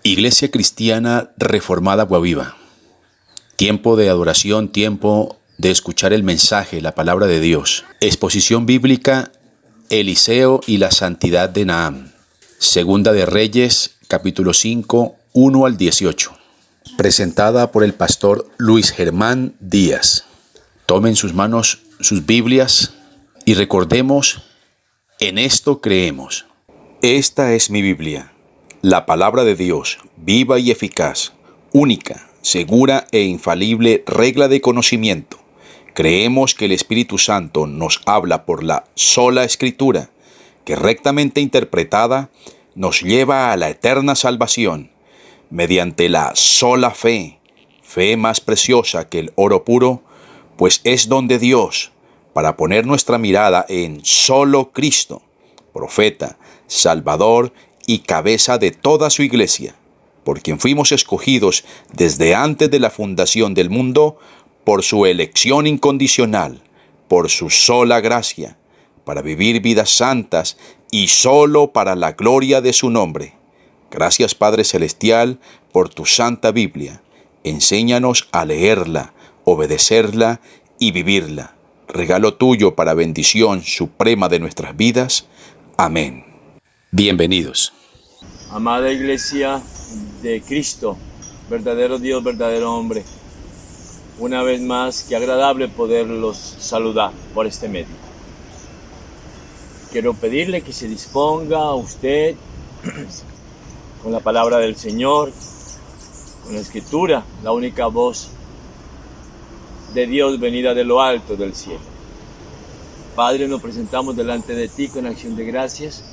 Iglesia Cristiana Reformada Guaviva. Tiempo de adoración, tiempo de escuchar el mensaje, la palabra de Dios. Exposición bíblica, Eliseo y la santidad de Naamán. Segunda de Reyes, capítulo 5, 1 al 18. Presentada por el pastor Luis Germán Díaz. Tomen sus manos sus Biblias y recordemos, en esto creemos. Esta es mi Biblia. La palabra de Dios, viva y eficaz, única, segura e infalible regla de conocimiento. Creemos que el Espíritu Santo nos habla por la sola Escritura, que rectamente interpretada nos lleva a la eterna salvación, mediante la sola fe, fe más preciosa que el oro puro, pues es don de Dios, para poner nuestra mirada en solo Cristo, profeta, Salvador y cabeza de toda su iglesia, por quien fuimos escogidos desde antes de la fundación del mundo, por su elección incondicional, por su sola gracia, para vivir vidas santas y solo para la gloria de su nombre. Gracias, Padre Celestial, por tu Santa Biblia. Enséñanos a leerla, obedecerla y vivirla. Regalo tuyo para bendición suprema de nuestras vidas. Amén. Bienvenidos. Amada Iglesia de Cristo, verdadero Dios, verdadero hombre, una vez más, qué agradable poderlos saludar por este medio. Quiero pedirle que se disponga usted con la palabra del Señor, con la Escritura, la única voz de Dios venida de lo alto del cielo. Padre, nos presentamos delante de ti con acción de gracias,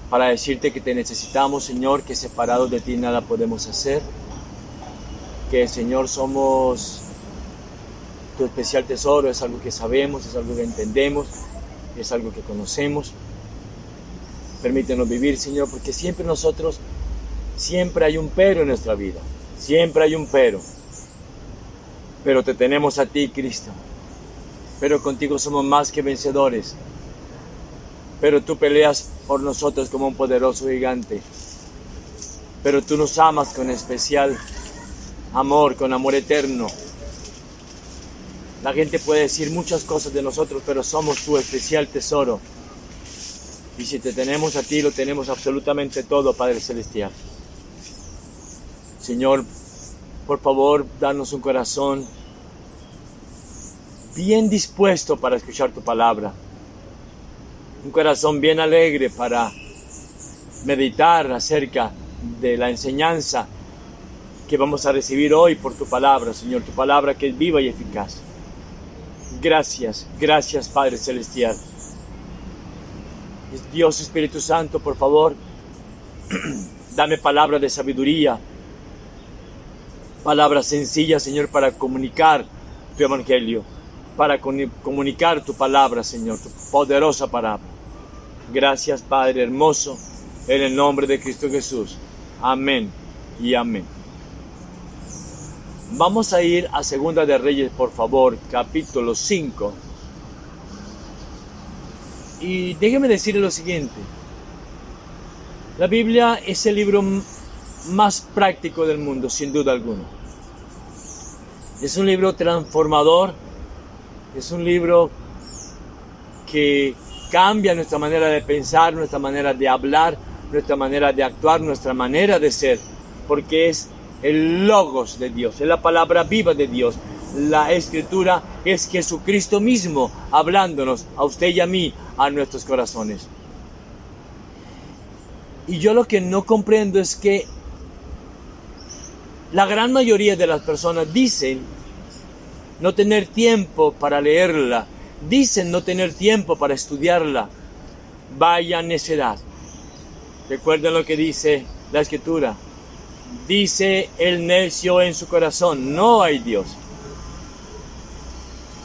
para decirte que te necesitamos, Señor, que separados de ti nada podemos hacer, que, Señor, somos tu especial tesoro, es algo que sabemos, es algo que entendemos, es algo que conocemos. Permítenos vivir, Señor, porque siempre hay un pero en nuestra vida, siempre hay un pero te tenemos a ti, Cristo, pero contigo somos más que vencedores. Pero tú peleas por nosotros como un poderoso gigante. Pero tú nos amas con especial amor, con amor eterno. La gente puede decir muchas cosas de nosotros, pero somos tu especial tesoro. Y si te tenemos a ti, lo tenemos absolutamente todo, Padre Celestial. Señor, por favor, danos un corazón bien dispuesto para escuchar tu palabra. Un corazón bien alegre para meditar acerca de la enseñanza que vamos a recibir hoy por tu palabra, Señor, tu palabra que es viva y eficaz. Gracias, gracias, Padre Celestial. Dios Espíritu Santo, por favor, dame palabra de sabiduría, palabras sencillas, Señor, para comunicar tu evangelio, para comunicar tu palabra, Señor, tu poderosa palabra. Gracias, Padre hermoso, en el nombre de Cristo Jesús. Amén y amén. Vamos a ir a Segunda de Reyes, por favor, capítulo 5. Y déjeme decirle lo siguiente. La Biblia es el libro más práctico del mundo, sin duda alguna. Es un libro transformador. Es un libro que cambia nuestra manera de pensar, nuestra manera de hablar, nuestra manera de actuar, nuestra manera de ser, porque es el Logos de Dios, es la palabra viva de Dios. La Escritura es Jesucristo mismo hablándonos a usted y a mí, a nuestros corazones. Y yo lo que no comprendo es que la gran mayoría de las personas dicen no tener tiempo para leerla, dicen no tener tiempo para estudiarla. Vaya necedad. Recuerden lo que dice la Escritura. Dice el necio en su corazón, no hay Dios.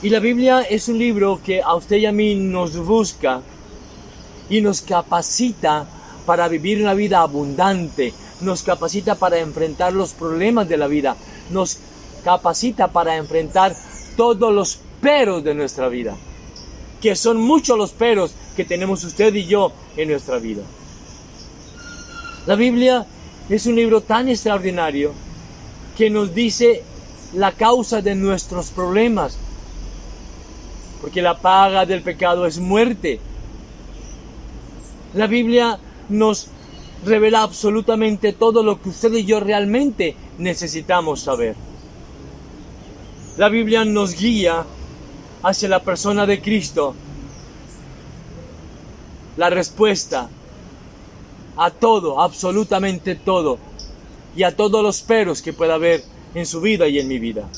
Y la Biblia es un libro que a usted y a mí nos busca y nos capacita para vivir una vida abundante, nos capacita para enfrentar los problemas de la vida, nos capacita para enfrentar todos los peros de nuestra vida, que son muchos los peros que tenemos usted y yo en nuestra vida. La Biblia es un libro tan extraordinario que nos dice la causa de nuestros problemas. Porque la paga del pecado es muerte. La Biblia nos revela absolutamente todo lo que usted y yo realmente necesitamos saber. La Biblia nos guía hacia la persona de Cristo, la respuesta a todo, absolutamente todo, y a todos los peros que pueda haber en su vida y en mi vida.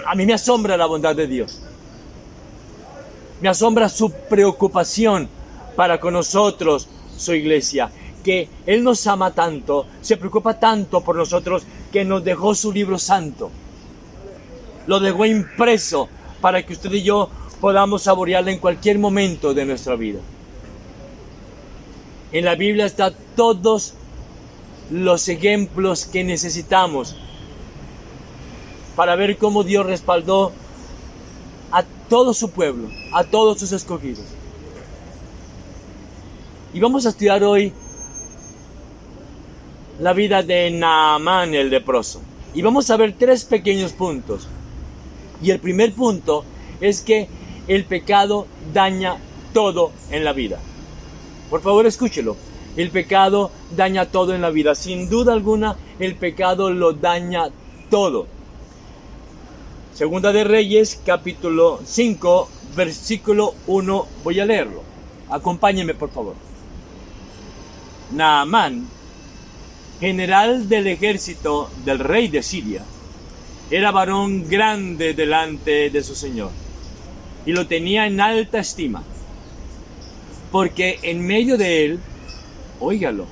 A mí me asombra la bondad de Dios. Me asombra su preocupación para con nosotros, su iglesia, que Él nos ama tanto, se preocupa tanto por nosotros, que nos dejó su libro santo. Lo dejó impreso para que usted y yo podamos saborearlo en cualquier momento de nuestra vida. En la Biblia están todos los ejemplos que necesitamos para ver cómo Dios respaldó a todo su pueblo, a todos sus escogidos. Y vamos a estudiar hoy la vida de Naamán el leproso. Y vamos a ver 3 pequeños puntos. Y el primer punto es que el pecado daña todo en la vida. Por favor, escúchelo. El pecado daña todo en la vida. Sin duda alguna, el pecado lo daña todo. Segunda de Reyes, capítulo 5, versículo 1. Voy a leerlo. Acompáñenme, por favor. Naamán, general del ejército del rey de Siria, era varón grande delante de su señor, y lo tenía en alta estima, porque en medio de él, óigalo,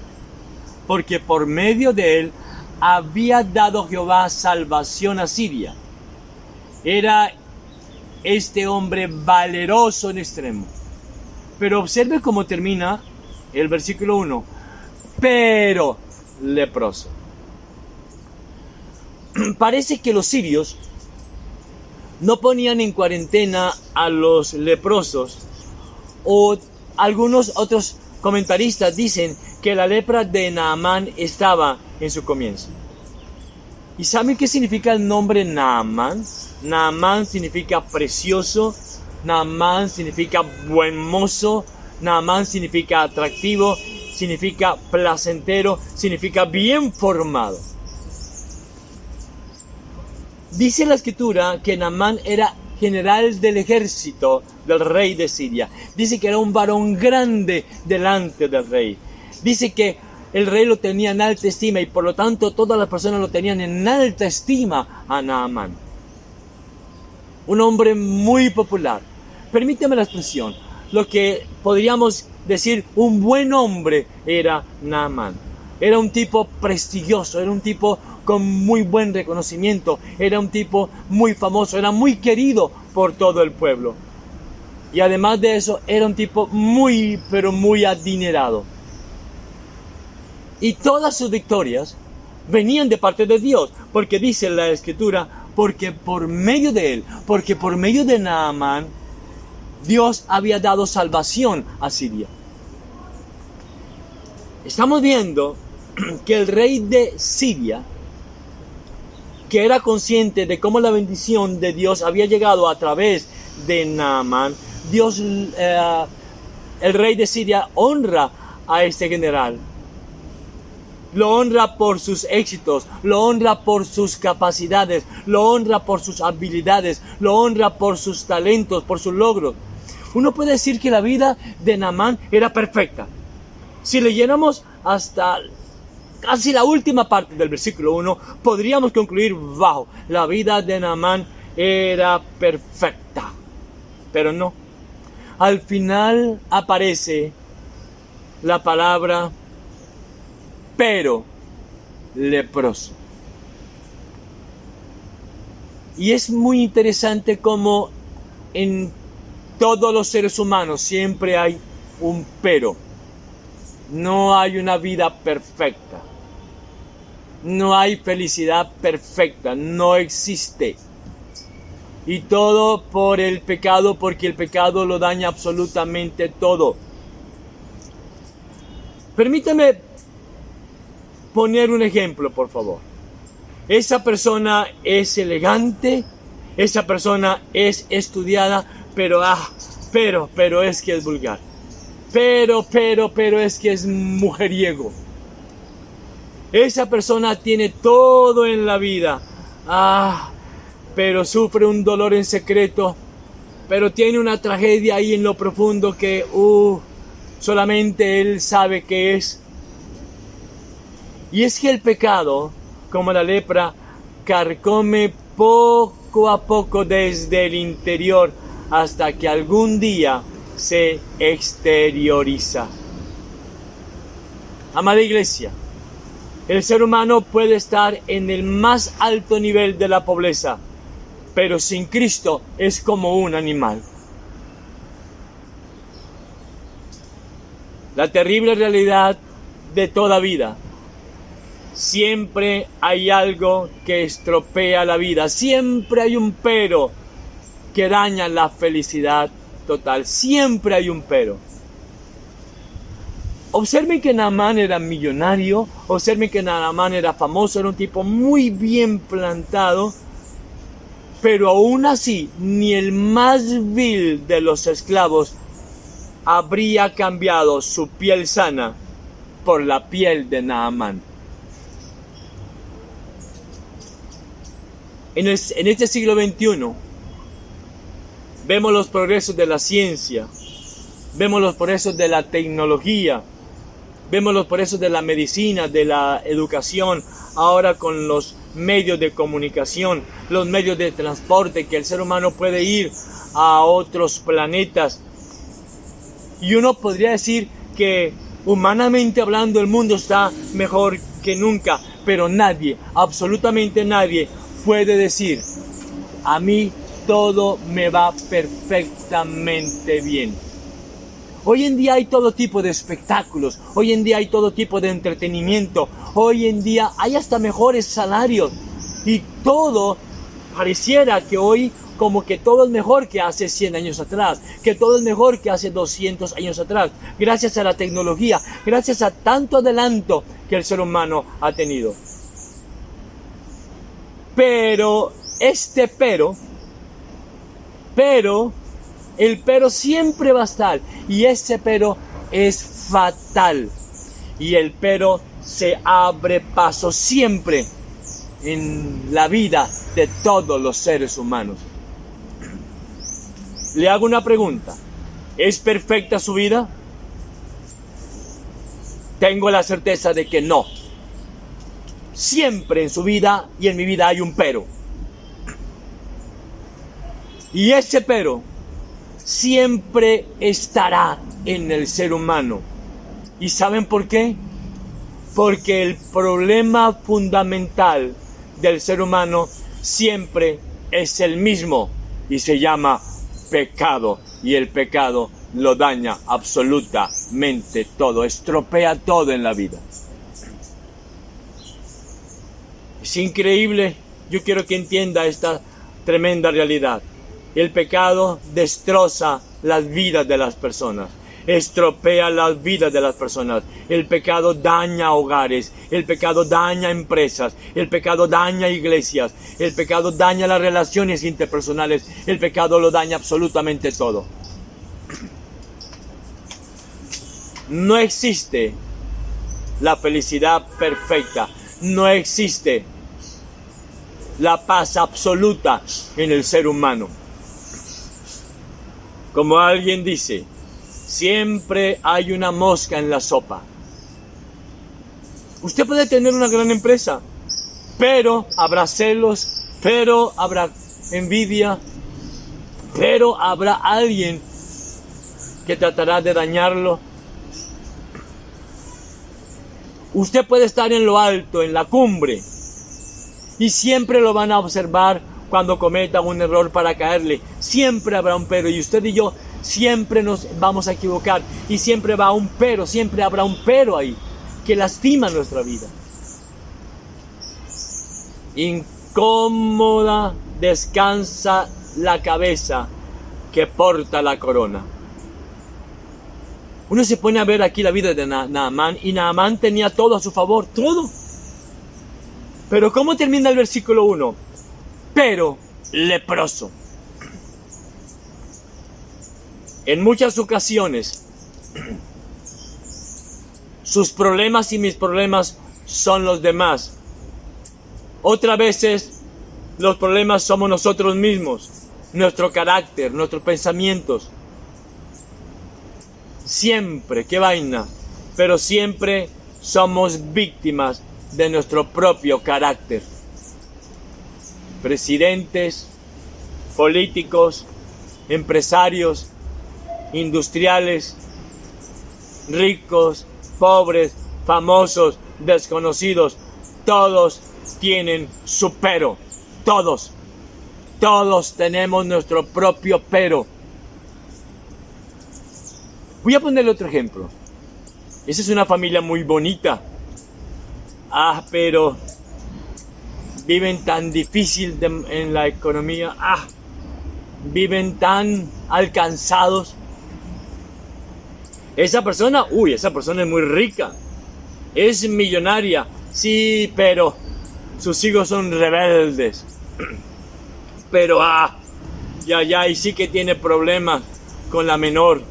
porque por medio de él había dado Jehová salvación a Siria. Era este hombre valeroso en extremo. Pero observe cómo termina el versículo 1. Pero leproso. Parece que los sirios no ponían en cuarentena a los leprosos, o algunos otros comentaristas dicen que la lepra de Naamán estaba en su comienzo. ¿Y saben qué significa el nombre Naamán? Naamán significa precioso, Naamán significa buen mozo, Naamán significa atractivo, significa placentero, significa bien formado. Dice la escritura que Naamán era general del ejército del rey de Siria. Dice que era un varón grande delante del rey. Dice que el rey lo tenía en alta estima y por lo tanto todas las personas lo tenían en alta estima a Naamán. Un hombre muy popular. Permíteme la expresión. Lo que podríamos decir un buen hombre era Naamán. Era un tipo prestigioso, era un tipo con muy buen reconocimiento, era un tipo muy famoso, era muy querido por todo el pueblo. Y además de eso, era un tipo muy, pero muy adinerado. Y todas sus victorias venían de parte de Dios, porque dice la Escritura, porque por medio de él, porque por medio de Naamán, Dios había dado salvación a Siria. Estamos viendo que el rey de Siria, que era consciente de cómo la bendición de Dios había llegado a través de Naamán, el rey de Siria honra a este general. Lo honra por sus éxitos, lo honra por sus capacidades, lo honra por sus habilidades, lo honra por sus talentos, por sus logros. Uno puede decir que la vida de Naamán era perfecta. Si leyéramos hasta casi la última parte del versículo 1, podríamos concluir, wow, la vida de Naamán era perfecta. Pero no. Al final aparece la palabra pero leproso. Y es muy interesante cómo en todos los seres humanos siempre hay un pero. No hay una vida perfecta. No hay felicidad perfecta. No existe. Y todo por el pecado, porque el pecado lo daña absolutamente todo. Permítame poner un ejemplo, por favor. Esa persona es elegante, esa persona es estudiada, pero es que es vulgar. Pero es que es mujeriego. Esa persona tiene todo en la vida. Pero sufre un dolor en secreto. Pero tiene una tragedia ahí en lo profundo que solamente él sabe qué es. Y es que el pecado, como la lepra, carcome poco a poco desde el interior hasta que algún día se exterioriza. Amada iglesia, el ser humano puede estar en el más alto nivel de la pobreza, pero sin Cristo es como un animal. La terrible realidad de toda vida. Siempre hay algo que estropea la vida. Siempre hay un pero que daña la felicidad total. Siempre hay un pero. Observen que Naamán era millonario. Observen que Naamán era famoso. Era un tipo muy bien plantado. Pero aún así, ni el más vil de los esclavos habría cambiado su piel sana por la piel de Naamán. En este siglo XXI vemos los progresos de la ciencia, vemos los progresos de la tecnología, vemos los progresos de la medicina, de la educación, ahora con los medios de comunicación, los medios de transporte, que el ser humano puede ir a otros planetas. Y uno podría decir que humanamente hablando el mundo está mejor que nunca, pero nadie, absolutamente nadie, puede decir: a mí todo me va perfectamente bien. Hoy en día hay todo tipo de espectáculos, hoy en día hay todo tipo de entretenimiento, hoy en día hay hasta mejores salarios y todo pareciera que hoy como que todo es mejor que hace 100 años atrás, que todo es mejor que hace 200 años atrás, gracias a la tecnología, gracias a tanto adelanto que el ser humano ha tenido. Pero el pero siempre va a estar, y ese pero es fatal, y el pero se abre paso siempre en la vida de todos los seres humanos. Le hago una pregunta: ¿es perfecta su vida? Tengo la certeza de que no. Siempre en su vida y en mi vida hay un pero. Y ese pero siempre estará en el ser humano. ¿Y saben por qué? Porque el problema fundamental del ser humano siempre es el mismo y se llama pecado. Y el pecado lo daña absolutamente todo, estropea todo en la vida. Es increíble, yo quiero que entienda esta tremenda realidad. El pecado destroza las vidas de las personas, estropea las vidas de las personas. El pecado daña hogares, el pecado daña empresas, el pecado daña iglesias, el pecado daña las relaciones interpersonales, el pecado lo daña absolutamente todo. No existe la felicidad perfecta, no existe la paz absoluta en el ser humano. Como alguien dice, siempre hay una mosca en la sopa. Usted puede tener una gran empresa, pero habrá celos, pero habrá envidia, pero habrá alguien que tratará de dañarlo. Usted puede estar en lo alto, en la cumbre, y siempre lo van a observar cuando cometa un error para caerle. Siempre habrá un pero, y usted y yo siempre nos vamos a equivocar, y siempre va un pero, siempre habrá un pero ahí que lastima nuestra vida. Incómoda descansa la cabeza que porta la corona. Uno se pone a ver aquí la vida de Naamán, y Naamán tenía todo a su favor, todo. Pero ¿cómo termina el versículo 1? Pero leproso. En muchas ocasiones, sus problemas y mis problemas son los demás. Otras veces, los problemas somos nosotros mismos, nuestro carácter, nuestros pensamientos. Siempre, qué vaina, pero siempre somos víctimas de nuestro propio carácter. Presidentes, políticos, empresarios, industriales, ricos, pobres, famosos, desconocidos, todos tienen su pero. Todos tenemos nuestro propio pero. Voy a ponerle otro ejemplo. Esa es una familia muy bonita. Pero viven tan difícil en la economía. Viven tan alcanzados. Esa persona es muy rica. Es millonaria. Sí, pero sus hijos son rebeldes. Pero, y sí que tiene problemas con la menor.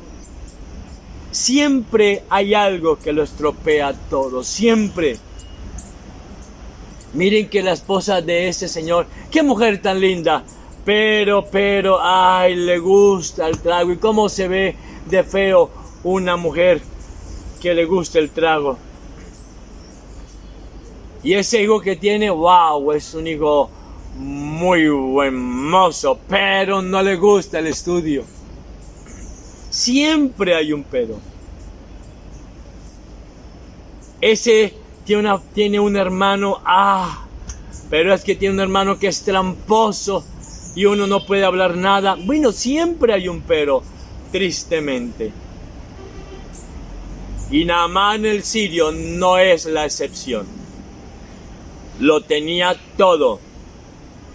Siempre hay algo que lo estropea todo, siempre. Miren que la esposa de ese señor, qué mujer tan linda, pero, le gusta el trago. ¿Y cómo se ve de feo una mujer que le gusta el trago? Y ese hijo que tiene, wow, es un hijo muy buen mozo, pero no le gusta el estudio. Siempre hay un pero. Ese tiene un hermano, pero es que tiene un hermano que es tramposo y uno no puede hablar nada. Bueno, siempre hay un pero, tristemente. Y Naamán el sirio no es la excepción. Lo tenía todo,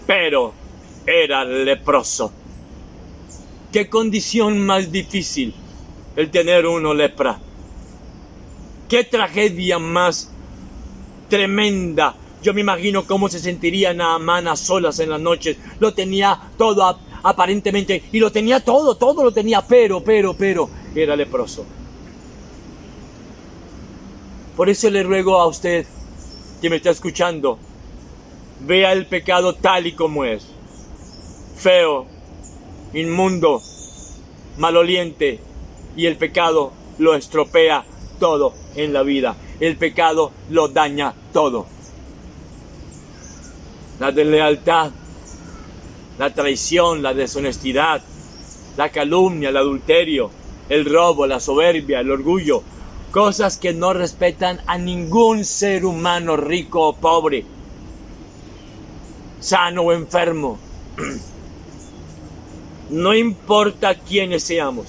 pero era leproso. ¿Qué condición más difícil el tener uno lepra? ¿Qué tragedia más tremenda? Yo me imagino cómo se sentiría Naamán a solas en las noches. Lo tenía todo aparentemente, y lo tenía todo lo tenía, pero era leproso. Por eso le ruego a usted que me está escuchando, vea el pecado tal y como es. Feo, inmundo, maloliente, y el pecado lo estropea todo en la vida. El pecado lo daña todo. La deslealtad, la traición, la deshonestidad, la calumnia, el adulterio, el robo, la soberbia, el orgullo, cosas que no respetan a ningún ser humano, rico o pobre, sano o enfermo. No importa quiénes seamos.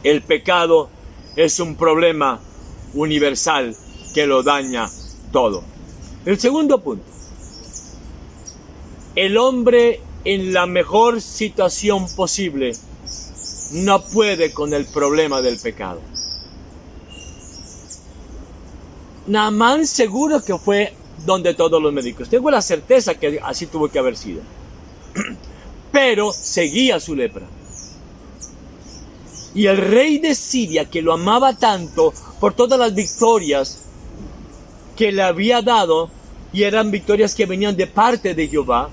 El pecado es un problema universal que lo daña todo. El segundo punto. El hombre en la mejor situación posible no puede con el problema del pecado. Naamán seguro que fue donde todos los médicos. Tengo la certeza que así tuvo que haber sido. Pero seguía su lepra. Y el rey de Siria, que lo amaba tanto por todas las victorias que le había dado, y eran victorias que venían de parte de Jehová,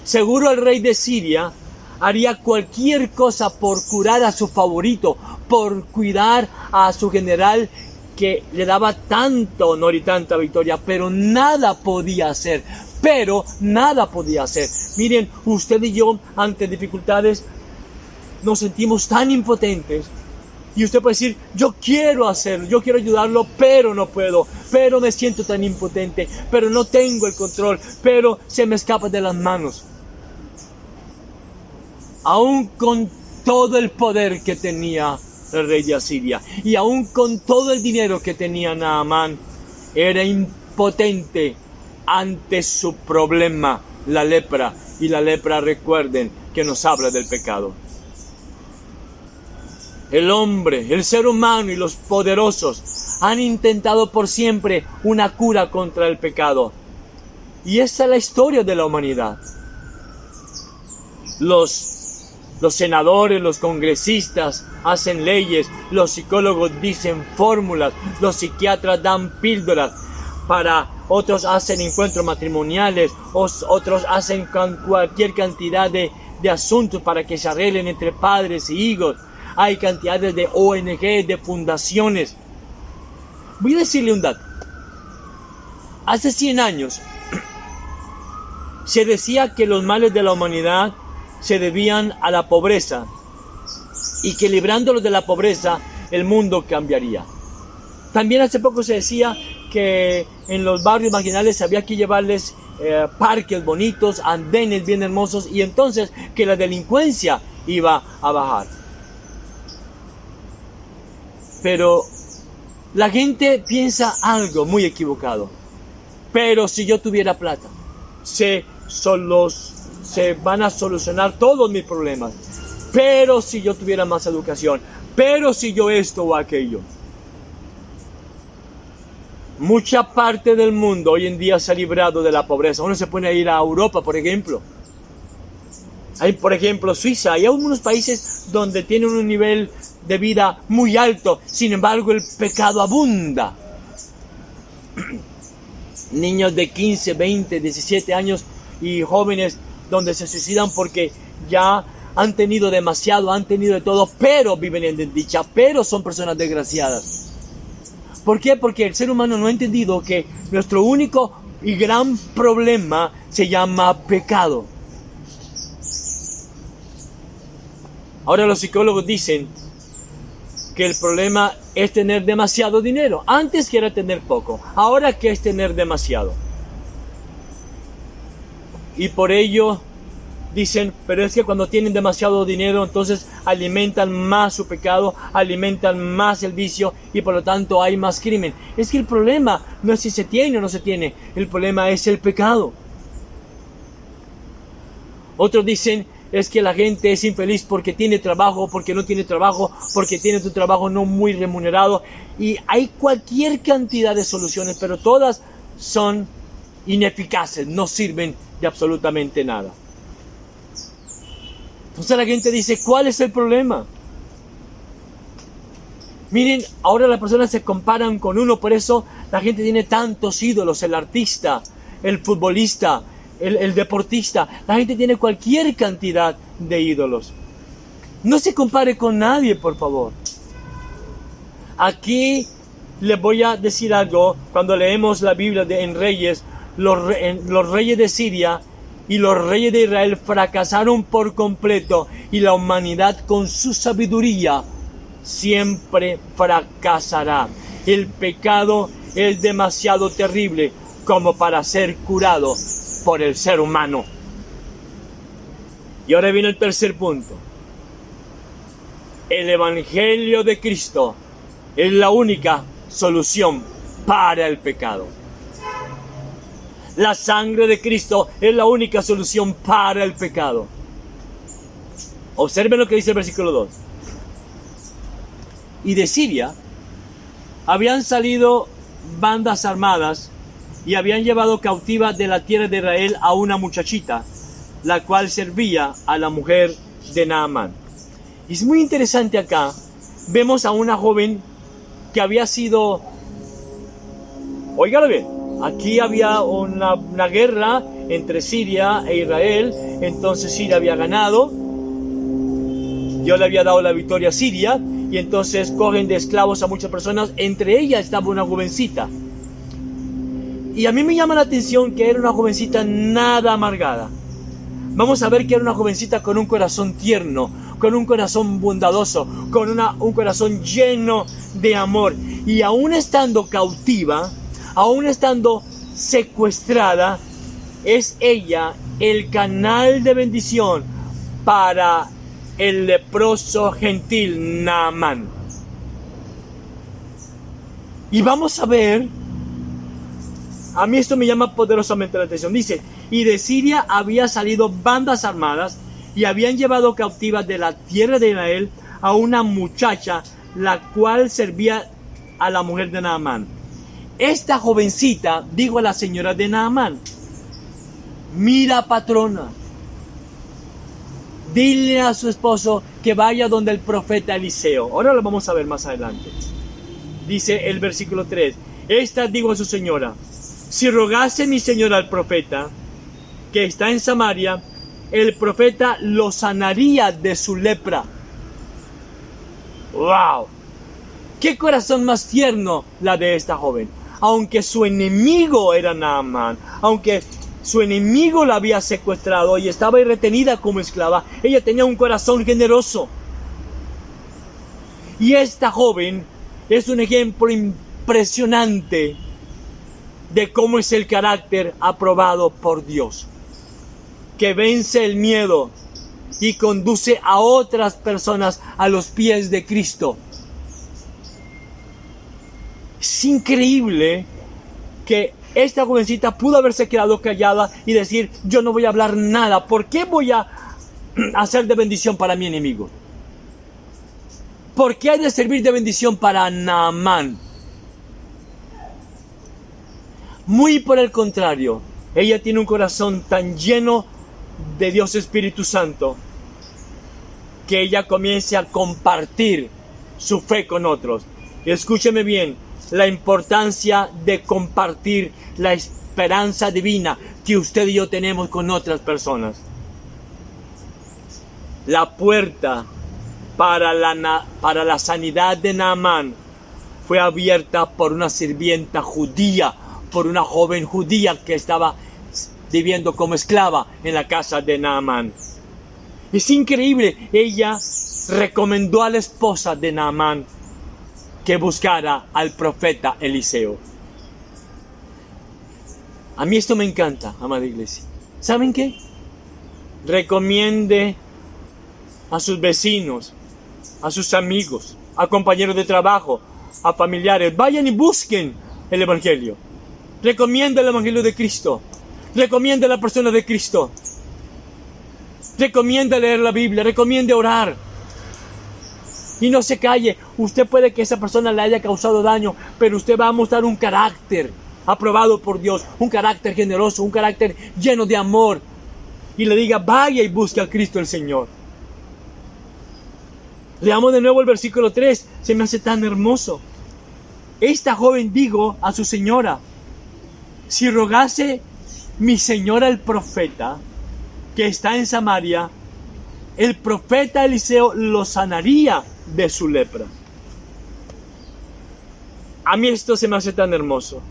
seguro el rey de Siria haría cualquier cosa por curar a su favorito, por cuidar a su general que le daba tanto honor y tanta victoria, pero nada podía hacer. Miren, usted y yo, ante dificultades, nos sentimos tan impotentes. Y usted puede decir, yo quiero hacerlo, yo quiero ayudarlo, pero no puedo, pero me siento tan impotente, pero no tengo el control, pero se me escapa de las manos. Aún con todo el poder que tenía el rey de Asiria, y aún con todo el dinero que tenía Naamán, era impotente ante su problema, la lepra. Y la lepra, recuerden, que nos habla del pecado. El hombre, el ser humano y los poderosos han intentado por siempre una cura contra el pecado. Y esta es la historia de la humanidad. Los senadores, los congresistas hacen leyes, los psicólogos dicen fórmulas, los psiquiatras dan píldoras, otros hacen encuentros matrimoniales, otros hacen cualquier cantidad de asuntos para que se arreglen entre padres y hijos. Hay cantidades de ONG, de fundaciones. Voy a decirle un dato. Hace 100 años se decía que los males de la humanidad se debían a la pobreza y que librándolos de la pobreza el mundo cambiaría. También hace poco se decía que en los barrios marginales había que llevarles parques bonitos, andenes bien hermosos, y entonces que la delincuencia iba a bajar. Pero la gente piensa algo muy equivocado. Pero si yo tuviera plata, se van a solucionar todos mis problemas. Pero si yo tuviera más educación, pero si yo esto o aquello. Mucha parte del mundo hoy en día se ha librado de la pobreza. Uno se pone a ir a Europa, por ejemplo. Hay, por ejemplo, Suiza. Hay algunos países donde tienen un nivel de vida muy alto. Sin embargo, el pecado abunda. Niños de 15, 20, 17 años y jóvenes donde se suicidan porque ya han tenido demasiado, han tenido de todo, pero viven en desdicha, pero son personas desgraciadas. ¿Por qué? Porque el ser humano no ha entendido que nuestro único y gran problema se llama pecado. Ahora los psicólogos dicen que el problema es tener demasiado dinero. Antes que era tener poco, ahora que es tener demasiado. Y por ello dicen, pero es que cuando tienen demasiado dinero, entonces alimentan más su pecado, alimentan más el vicio y por lo tanto hay más crimen. Es que el problema no es si se tiene o no se tiene, el problema es el pecado. Otros dicen, es que la gente es infeliz porque tiene trabajo, porque no tiene trabajo, porque tiene un trabajo no muy remunerado. Y hay cualquier cantidad de soluciones, pero todas son ineficaces, no sirven de absolutamente nada. Entonces la gente dice, ¿cuál es el problema? Miren, ahora las personas se comparan con uno, por eso la gente tiene tantos ídolos, el artista, el futbolista, el deportista. La gente tiene cualquier cantidad de ídolos. No se compare con nadie, por favor. Aquí les voy a decir algo. Cuando leemos la Biblia en Reyes, los reyes de Siria y los reyes de Israel fracasaron por completo, y la humanidad con su sabiduría siempre fracasará. El pecado es demasiado terrible como para ser curado por el ser humano. Y ahora viene el tercer punto. El Evangelio de Cristo es la única solución para el pecado. La sangre de Cristo es la única solución para el pecado. Observen lo que dice el versículo 2. Y de Siria habían salido bandas armadas y habían llevado cautiva de la tierra de Israel a una muchachita, la cual servía a la mujer de Naamán. Y es muy interesante acá. Vemos a una joven que había sido... Óigalo bien. Aquí había una guerra entre Siria e Israel. Entonces Siria había ganado. Dios le había dado la victoria a Siria. Y entonces cogen de esclavos a muchas personas. Entre ellas estaba una jovencita. Y a mí me llama la atención que era una jovencita nada amargada. Vamos a ver que era una jovencita con un corazón tierno, con un corazón bondadoso, con un corazón lleno de amor. Y aún estando cautiva, aún estando secuestrada, es ella el canal de bendición para el leproso gentil Naamán. Y vamos a ver, a mí esto me llama poderosamente la atención. Dice, y de Siria había salido bandas armadas y habían llevado cautivas de la tierra de Israel a una muchacha la cual servía a la mujer de Naamán. Esta jovencita dijo a la señora de Naamán: mira, patrona, dile a su esposo que vaya donde el profeta Eliseo. Ahora lo vamos a ver más adelante. Dice el versículo 3. Esta dijo a su señora: si rogase mi señora al profeta que está en Samaria, el profeta lo sanaría de su lepra. ¡Wow! ¡Qué corazón más tierno la de esta joven! Aunque su enemigo era Naamán, aunque su enemigo la había secuestrado y estaba retenida como esclava, ella tenía un corazón generoso. Y esta joven es un ejemplo impresionante de cómo es el carácter aprobado por Dios, que vence el miedo y conduce a otras personas a los pies de Cristo. Es increíble que esta jovencita pudo haberse quedado callada y decir: yo no voy a hablar nada. ¿Por qué voy a hacer de bendición para mi enemigo? ¿Por qué hay de servir de bendición para Naamán? Muy por el contrario, ella tiene un corazón tan lleno de Dios Espíritu Santo que ella comience a compartir su fe con otros. Y escúcheme bien, la importancia de compartir la esperanza divina que usted y yo tenemos con otras personas. La puerta para la sanidad de Naamán fue abierta por una sirvienta judía, por una joven judía que estaba viviendo como esclava en la casa de Naamán. Es increíble, ella recomendó a la esposa de Naamán que buscara al profeta Eliseo. A mí esto me encanta, amada iglesia. ¿Saben qué? Recomiende a sus vecinos, a sus amigos, a compañeros de trabajo, a familiares. Vayan y busquen el Evangelio. Recomienda el Evangelio de Cristo. Recomienda la persona de Cristo. Recomienda leer la Biblia. Recomienda orar. Y no se calle. Usted puede que esa persona le haya causado daño, pero usted va a mostrar un carácter aprobado por Dios, un carácter generoso, un carácter lleno de amor. Y le diga: vaya y busque a Cristo el Señor. Leamos de nuevo el versículo 3. Se me hace tan hermoso. Esta joven dijo a su señora: si rogase mi señora el profeta que está en Samaria, el profeta Eliseo lo sanaría de su lepra. A mí esto se me hace tan hermoso.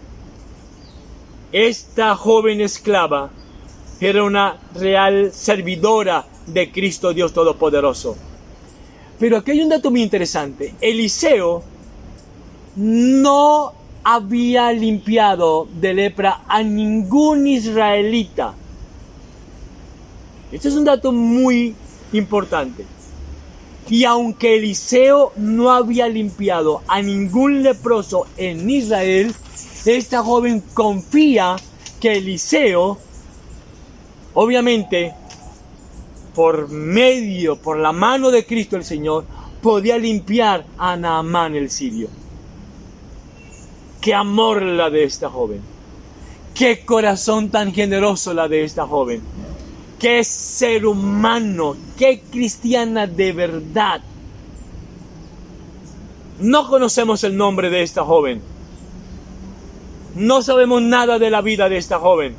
Esta joven esclava era una real servidora de Cristo Dios Todopoderoso. Pero aquí hay un dato muy interesante. Eliseo no había limpiado de lepra a ningún israelita. Este es un dato muy importante. Y aunque Eliseo no había limpiado a ningún leproso en Israel, esta joven confía que Eliseo, obviamente, por la mano de Cristo el Señor, podía limpiar a Naamán el sirio. ¡Qué amor la de esta joven! ¡Qué corazón tan generoso la de esta joven! ¡Qué ser humano! ¡Qué cristiana de verdad! No conocemos el nombre de esta joven. No sabemos nada de la vida de esta joven.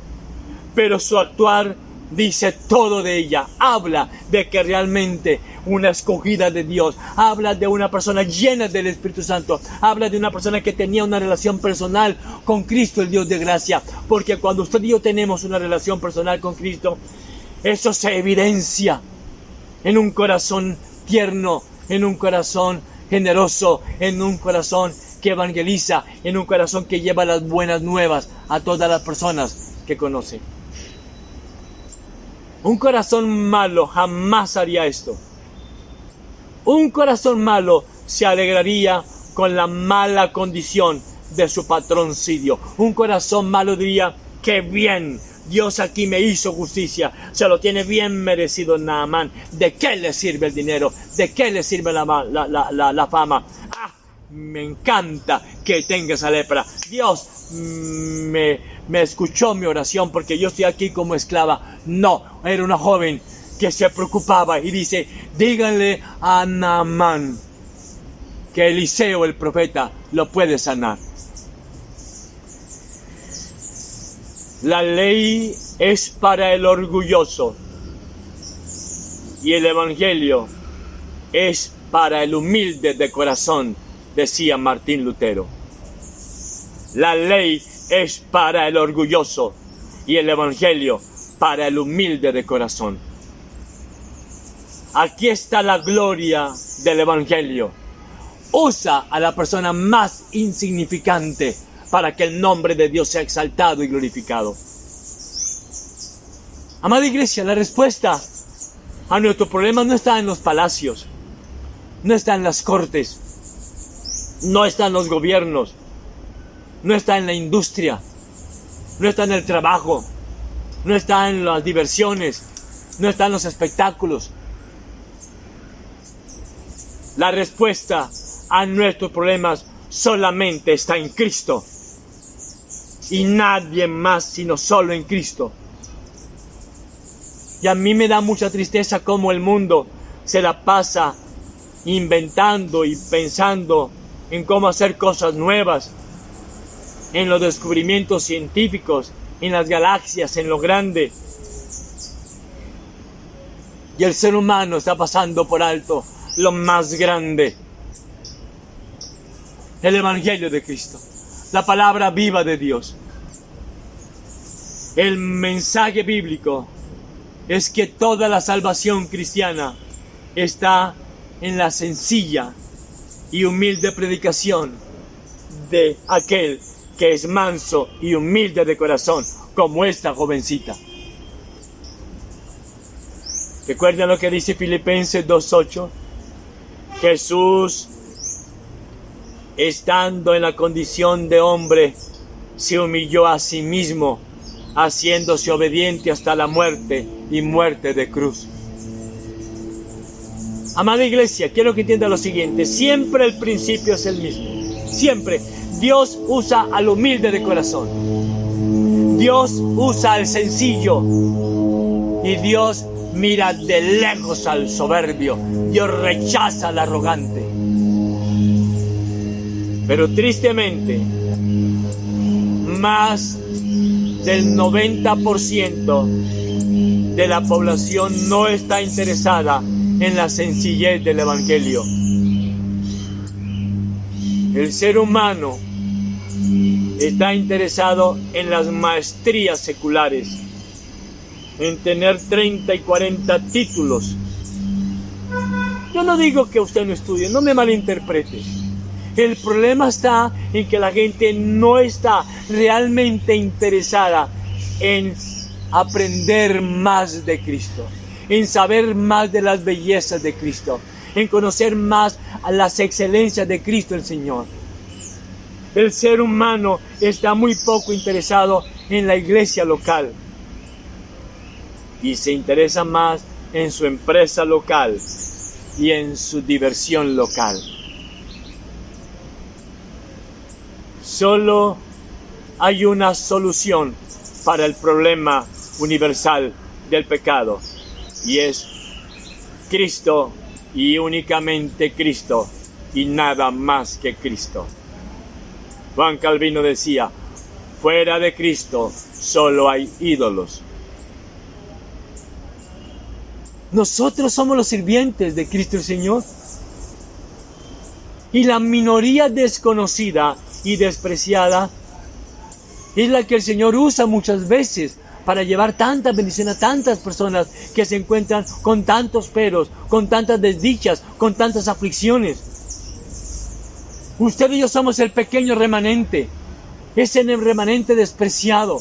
Pero su actuar dice todo de ella. Habla de que realmente una escogida de Dios. Habla de una persona llena del Espíritu Santo. Habla de una persona que tenía una relación personal con Cristo, el Dios de gracia. Porque cuando usted y yo tenemos una relación personal con Cristo, eso se evidencia en un corazón tierno, en un corazón generoso, en un corazón que evangeliza, en un corazón que lleva las buenas nuevas a todas las personas que conoce. Un corazón malo jamás haría esto. Un corazón malo se alegraría con la mala condición de su patrón sirio. Un corazón malo diría: ¡Qué bien! Dios aquí me hizo justicia. Se lo tiene bien merecido Naamán. ¿De qué le sirve el dinero? ¿De qué le sirve la fama? ¡Ah! Me encanta que tenga esa lepra. Dios me escuchó mi oración porque yo estoy aquí como esclava. No, era una joven que se preocupaba y dice, díganle a Naamán que Eliseo el profeta lo puede sanar. La ley es para el orgulloso y el evangelio es para el humilde de corazón, decía Martín Lutero. La ley es para el orgulloso y el evangelio para el humilde de corazón. Aquí está la gloria del evangelio. Usa a la persona más insignificante para que el nombre de Dios sea exaltado y glorificado. Amada iglesia, la respuesta a nuestro problema no está en los palacios, no está en las cortes, no está en los gobiernos, no está en la industria, no está en el trabajo, no está en las diversiones, no está en los espectáculos. La respuesta a nuestros problemas solamente está en Cristo. Y nadie más sino solo en Cristo. Y a mí me da mucha tristeza cómo el mundo se la pasa inventando y pensando en cómo hacer cosas nuevas, en los descubrimientos científicos, en las galaxias, en lo grande. Y el ser humano está pasando por alto lo más grande. El Evangelio de Cristo, la palabra viva de Dios. El mensaje bíblico es que toda la salvación cristiana está en la sencilla y humilde predicación de aquel que es manso y humilde de corazón, como esta jovencita. ¿Recuerdan lo que dice Filipenses 2:8? Jesús, estando en la condición de hombre, se humilló a sí mismo, haciéndose obediente hasta la muerte y muerte de cruz. Amada iglesia, quiero que entienda lo siguiente: siempre el principio es el mismo. Siempre Dios usa al humilde de corazón. Dios usa al sencillo. Y Dios mira de lejos al soberbio. Dios rechaza al arrogante. Pero tristemente, más del 90% de la población no está interesada en la sencillez del Evangelio. El ser humano está interesado en las maestrías seculares, en tener 30 y 40 títulos. Yo no digo que usted no estudie, no me malinterprete. El problema está en que la gente no está realmente interesada en aprender más de Cristo, en saber más de las bellezas de Cristo, en conocer más a las excelencias de Cristo el Señor. El ser humano está muy poco interesado en la iglesia local y se interesa más en su empresa local y en su diversión local. Solo hay una solución para el problema universal del pecado, y es Cristo y únicamente Cristo y nada más que Cristo. Juan Calvino decía: fuera de Cristo solo hay ídolos. Nosotros somos los sirvientes de Cristo el Señor. Y la minoría desconocida y despreciada es la que el Señor usa muchas veces para llevar tanta bendición a tantas personas que se encuentran con tantos peros, con tantas desdichas, con tantas aflicciones. Usted y yo somos el pequeño remanente, ese remanente despreciado.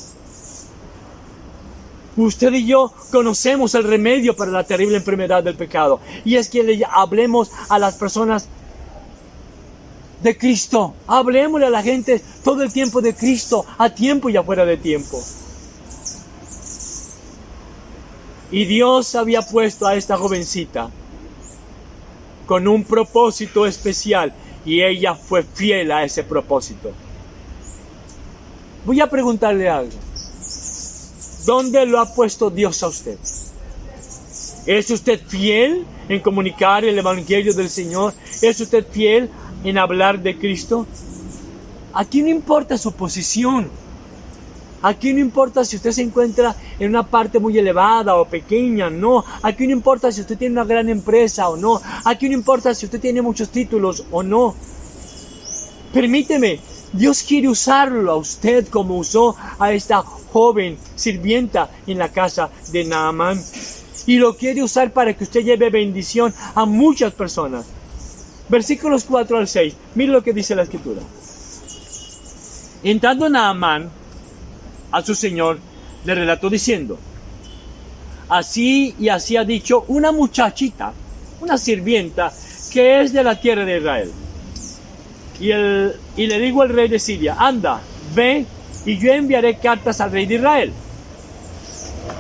Usted y yo conocemos el remedio para la terrible enfermedad del pecado, y es que le hablemos a las personas de Cristo. Hablemosle a la gente todo el tiempo de Cristo, a tiempo y afuera de tiempo. Y Dios había puesto a esta jovencita con un propósito especial y ella fue fiel a ese propósito. Voy a preguntarle algo. ¿Dónde lo ha puesto Dios a usted? ¿Es usted fiel en comunicar el Evangelio del Señor? ¿Es usted fiel en hablar de Cristo? Aquí no importa su posición. Aquí no importa si usted se encuentra en una parte muy elevada o pequeña, no. Aquí no importa si usted tiene una gran empresa o no. Aquí no importa si usted tiene muchos títulos o no. Permíteme, Dios quiere usarlo a usted como usó a esta joven sirvienta en la casa de Naamán. Y lo quiere usar para que usted lleve bendición a muchas personas. Versículos 4 al 6. Mire lo que dice la Escritura. Entrando Naamán a su señor, le relató diciendo: así y así ha dicho una muchachita, una sirvienta, que es de la tierra de Israel. Y le digo al rey de Siria: anda, ve, y yo enviaré cartas al rey de Israel.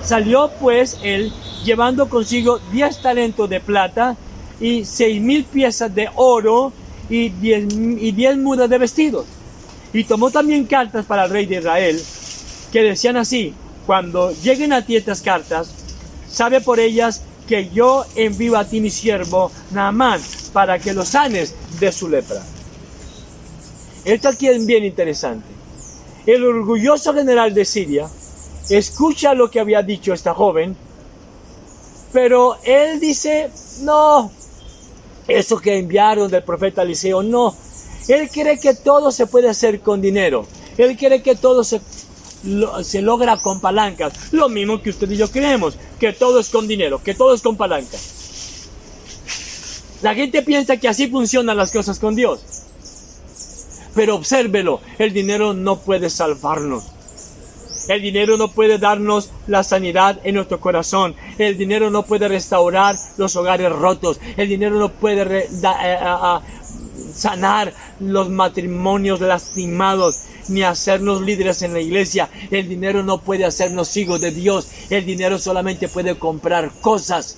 Salió pues él, llevando consigo 10 talentos de plata y 6,000 piezas de oro y 10 mudas de vestidos. Y tomó también cartas para el rey de Israel, que decían así: cuando lleguen a ti estas cartas, sabe por ellas que yo envío a ti mi siervo Naamán, para que lo sanes de su lepra. Esto aquí es bien interesante. El orgulloso general de Siria escucha lo que había dicho esta joven, pero él dice: no, eso que enviaron del profeta Eliseo, no. Él cree que todo se puede hacer con dinero. Él cree que todo se logra con palancas. Lo mismo que usted y yo creemos, que todo es con dinero, que todo es con palancas. La gente piensa que así funcionan las cosas con Dios. Pero obsérvelo, el dinero no puede salvarnos. El dinero no puede darnos la sanidad en nuestro corazón. El dinero no puede restaurar los hogares rotos. El dinero no puede sanar los matrimonios lastimados, ni hacernos líderes en la iglesia. El dinero no puede hacernos hijos de Dios. El dinero solamente puede comprar cosas.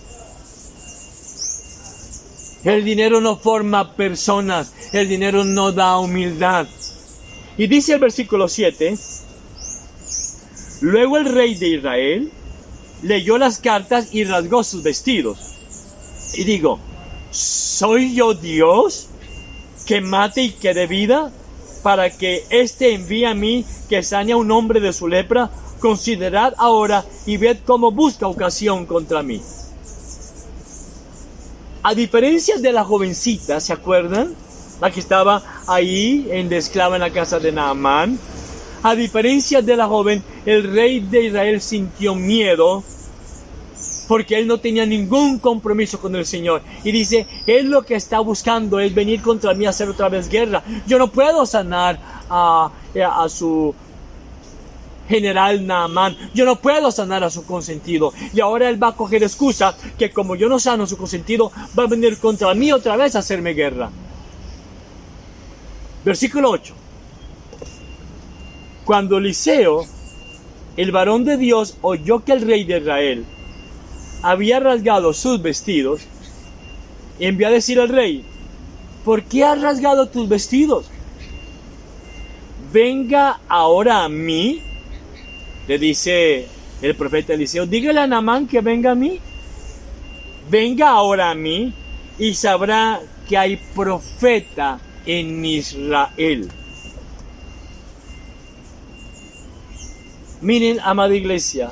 El dinero no forma personas. El dinero no da humildad. Y dice el versículo 7: luego el rey de Israel leyó las cartas y rasgó sus vestidos. Y digo: ¿soy yo Dios que mate y que dé vida, para que éste envíe a mí que sane a un hombre de su lepra? Considerad ahora y ved cómo busca ocasión contra mí. A diferencia de la jovencita, ¿se acuerdan? La que estaba ahí de esclava en la casa de Naamán. A diferencia de la joven, el rey de Israel sintió miedo, porque él no tenía ningún compromiso con el Señor. Y dice: él lo que está buscando es venir contra mí a hacer otra vez guerra. Yo no puedo sanar a su general Naamán. Yo no puedo sanar a su consentido. Y ahora él va a coger excusa que como yo no sano a su consentido, va a venir contra mí otra vez a hacerme guerra. Versículo 8. Cuando Eliseo, el varón de Dios, oyó que el rey de Israel había rasgado sus vestidos, envió a decir al rey: ¿por qué has rasgado tus vestidos? Venga ahora a mí, le dice el profeta Eliseo, dígale a Naamán que venga a mí. Venga ahora a mí y sabrá que hay profeta en Israel. Miren, amada iglesia,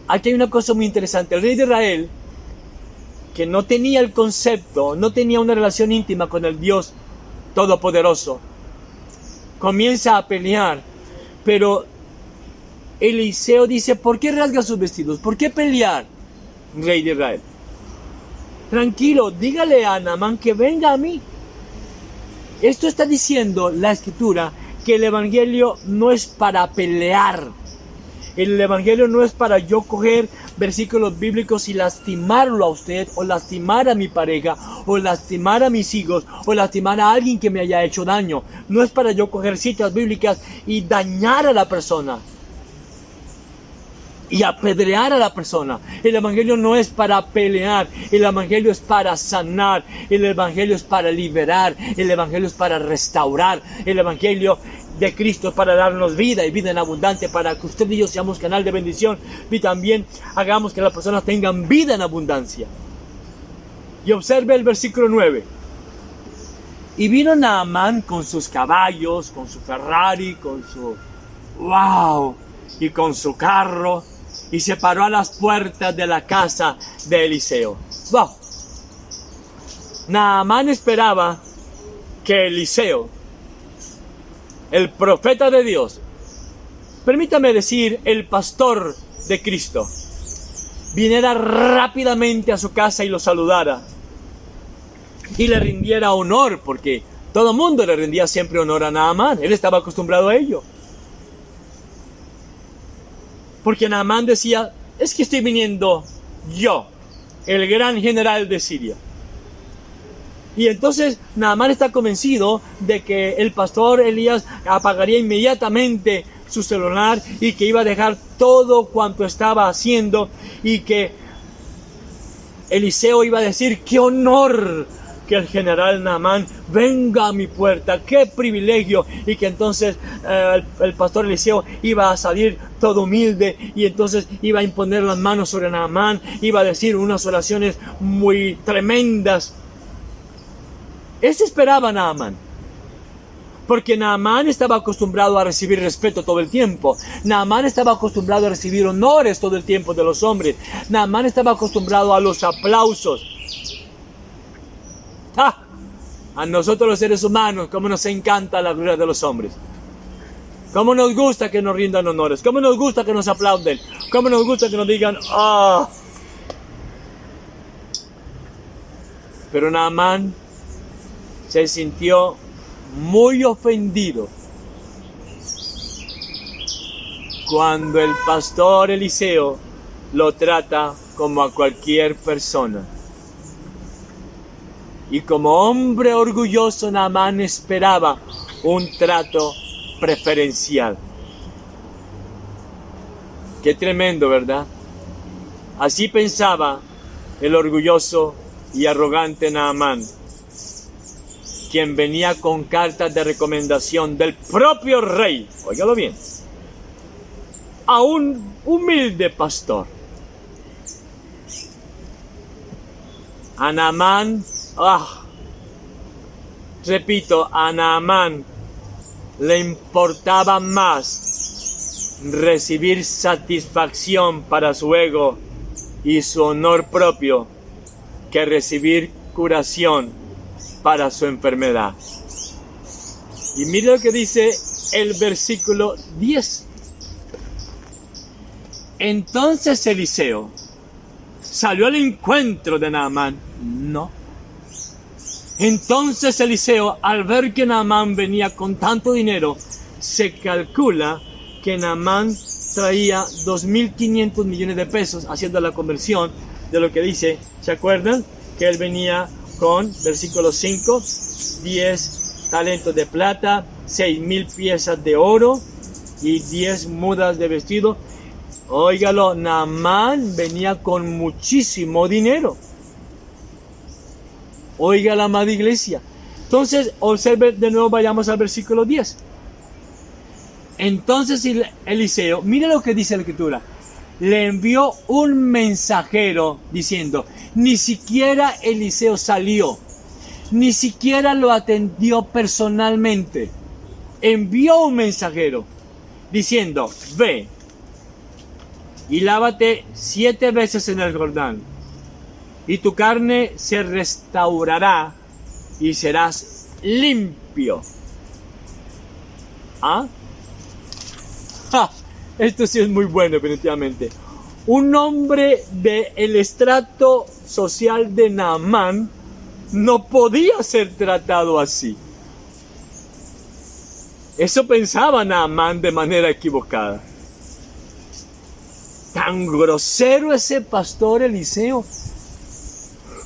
aquí hay una cosa muy interesante. El rey de Israel, que no tenía el concepto, no tenía una relación íntima con el Dios Todopoderoso, comienza a pelear. Pero Eliseo dice: ¿por qué rasga sus vestidos? ¿Por qué pelear, rey de Israel? Tranquilo, dígale a Naamán que venga a mí. Esto está diciendo la Escritura, que el Evangelio no es para pelear. El Evangelio no es para yo coger versículos bíblicos y lastimarlo a usted, o lastimar a mi pareja, o lastimar a mis hijos, o lastimar a alguien que me haya hecho daño. No es para yo coger citas bíblicas y dañar a la persona. y apedrear a la persona. El evangelio no es para pelear, el evangelio es para sanar, el evangelio es para liberar, el evangelio es para restaurar, el evangelio de Cristo es para darnos vida y vida en abundante, para que usted y yo seamos canal de bendición y también hagamos que las personas tengan vida en abundancia. Y observe el versículo 9. Y vino Naamán con sus caballos, con su Ferrari, con su y con su carro, y se paró a las puertas de la casa de Eliseo. Naamán esperaba que Eliseo, el profeta de Dios, permítame decir, el pastor de Cristo, viniera rápidamente a su casa y lo saludara y le rindiera honor, porque todo el mundo le rendía siempre honor a Naamán. Él estaba acostumbrado a ello. Porque Naamán decía, es que estoy viniendo yo, el gran general de Siria. Y entonces Naamán está convencido de que el pastor Elías apagaría inmediatamente su celular y que iba a dejar todo cuanto estaba haciendo y que Eliseo iba a decir, qué honor que el general Naamán venga a mi puerta, qué privilegio, y que entonces el pastor Eliseo iba a salir todo humilde y entonces iba a imponer las manos sobre Naamán, iba a decir unas oraciones muy tremendas. Eso esperaba Naamán, porque Naamán estaba acostumbrado a recibir respeto todo el tiempo. Naamán estaba acostumbrado a recibir honores todo el tiempo de los hombres. Naamán estaba acostumbrado a los aplausos. A nosotros los seres humanos, cómo nos encanta la gloria de los hombres. Cómo nos gusta que nos rindan honores. Cómo nos gusta que nos aplauden. Cómo nos gusta que nos digan, Pero Naamán se sintió muy ofendido cuando el pastor Eliseo lo trata como a cualquier persona. Y como hombre orgulloso, Naamán esperaba un trato preferencial. Qué tremendo, ¿verdad? Así pensaba el orgulloso y arrogante Naamán, quien venía con cartas de recomendación del propio rey, óigalo bien, a un humilde pastor. A Naamán, repito, a Naamán le importaba más recibir satisfacción para su ego y su honor propio que recibir curación para su enfermedad. Y mire lo que dice el versículo 10. Entonces Eliseo salió al encuentro de Naamán. No. Entonces Eliseo, al ver que Naamán venía con tanto dinero, se calcula que Naamán traía 2.500 millones de pesos, haciendo la conversión de lo que dice. ¿Se acuerdan? Que él venía con, versículo 5, 10 talentos de plata, 6.000 piezas de oro y 10 mudas de vestido. Óigalo, Naamán venía con muchísimo dinero. Oiga la amada iglesia. Entonces, observe de nuevo, vayamos al versículo 10. Entonces Eliseo, mire lo que dice la escritura, le envió un mensajero diciendo, ni siquiera Eliseo salió, ni siquiera lo atendió personalmente. Envió un mensajero diciendo, ve y lávate 7 veces en el Jordán, y tu carne se restaurará y serás limpio. Esto sí es muy bueno, definitivamente. Un hombre del estrato social de Naamán no podía ser tratado así. Eso pensaba Naamán de manera equivocada. Tan grosero ese pastor Eliseo,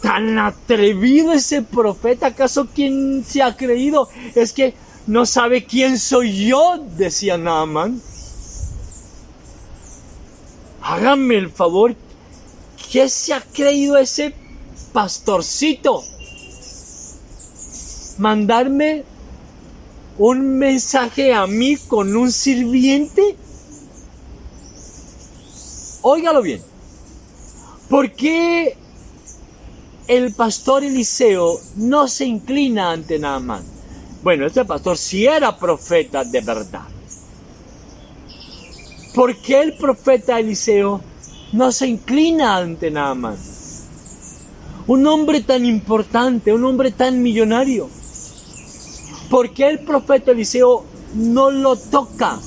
tan atrevido ese profeta. ¿Acaso quién se ha creído? Es que no sabe quién soy yo, decía Naamán. háganme el favor, ¿qué se ha creído ese pastorcito? Mandarme un mensaje a mí con un sirviente. Óigalo bien. ¿Por qué el pastor Eliseo no se inclina ante Naamán? Bueno, este pastor sí era profeta de verdad. ¿Por qué el profeta Eliseo no se inclina ante Naamán? Un hombre tan importante, un hombre tan millonario. ¿Por qué el profeta Eliseo no lo toca?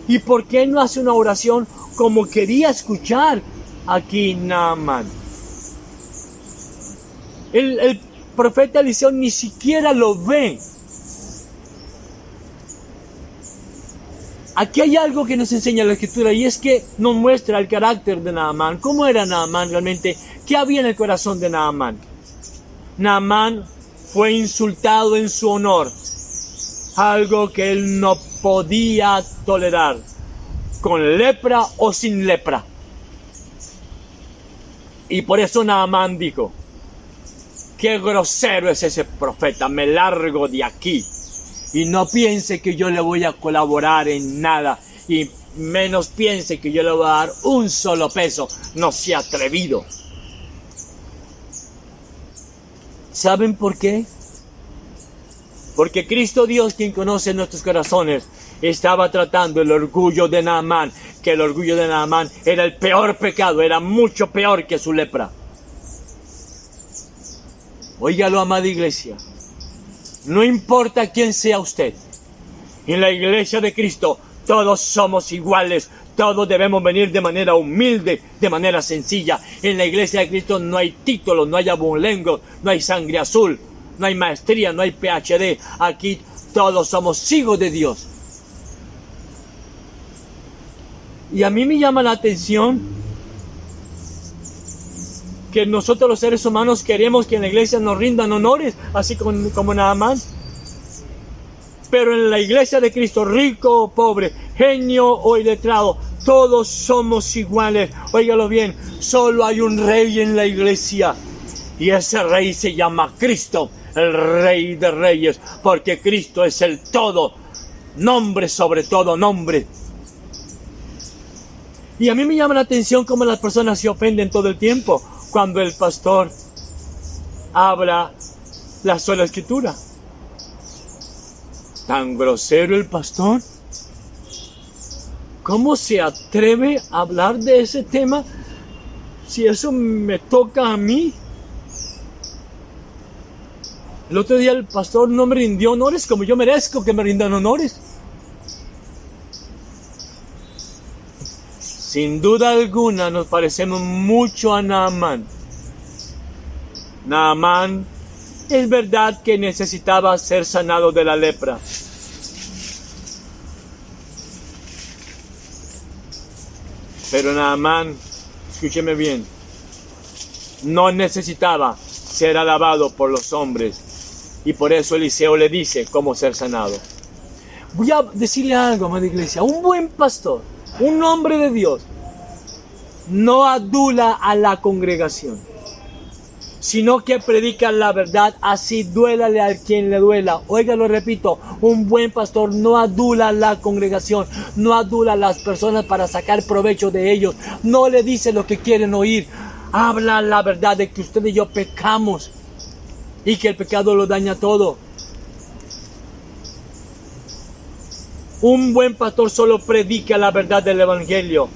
¿Y por qué no hace una oración como quería escuchar aquí Naamán? El profeta Eliseo ni siquiera lo ve. Aquí hay algo que nos enseña la Escritura y es que nos muestra el carácter de Naamán. ¿Cómo era Naamán realmente? ¿Qué había en el corazón de Naamán? Naamán fue insultado en su honor, algo que él no podía tolerar, con lepra o sin lepra. Y por eso Naamán dijo: qué grosero es ese profeta, me largo de aquí. Y no piense que yo le voy a colaborar en nada, y menos piense que yo le voy a dar un solo peso, no sea atrevido. ¿Saben por qué? Porque Cristo Dios, quien conoce nuestros corazones, estaba tratando el orgullo de Naamán, que el orgullo de Naamán era el peor pecado, era mucho peor que su lepra. Óigalo, amada iglesia, no importa quién sea usted, en la iglesia de Cristo todos somos iguales, todos debemos venir de manera humilde, de manera sencilla. En la iglesia de Cristo no hay títulos, no hay abulengos, no hay sangre azul, no hay maestría, no hay PhD. Aquí todos somos hijos de Dios. Y a mí me llama la atención que nosotros los seres humanos queremos que en la iglesia nos rindan honores, así como Naamán. Pero en la iglesia de Cristo, rico o pobre, genio o iletrado, todos somos iguales. Óigalo bien, solo hay un rey en la iglesia, y ese rey se llama Cristo, el Rey de Reyes, porque Cristo es el todo, nombre sobre todo nombre. Y a mí me llama la atención cómo las personas se ofenden todo el tiempo cuando el pastor habla la sola escritura. ¿Tan grosero el pastor? ¿Cómo se atreve a hablar de ese tema si eso me toca a mí? El otro día el pastor no me rindió honores como yo merezco que me rindan honores. Sin duda alguna nos parecemos mucho a Naamán. Naamán es verdad que necesitaba ser sanado de la lepra. Pero Naamán, escúcheme bien, no necesitaba ser alabado por los hombres. Y por eso Eliseo le dice cómo ser sanado. Voy a decirle algo, amada iglesia. Un buen pastor, un hombre de Dios, no adula a la congregación, sino que predica la verdad, así duélale a quien le duela. Oiga, lo repito, un buen pastor no adula a la congregación, no adula a las personas para sacar provecho de ellos, no le dice lo que quieren oír, habla la verdad de que usted y yo pecamos y que el pecado lo daña todo. Un buen pastor solo predica la verdad del evangelio,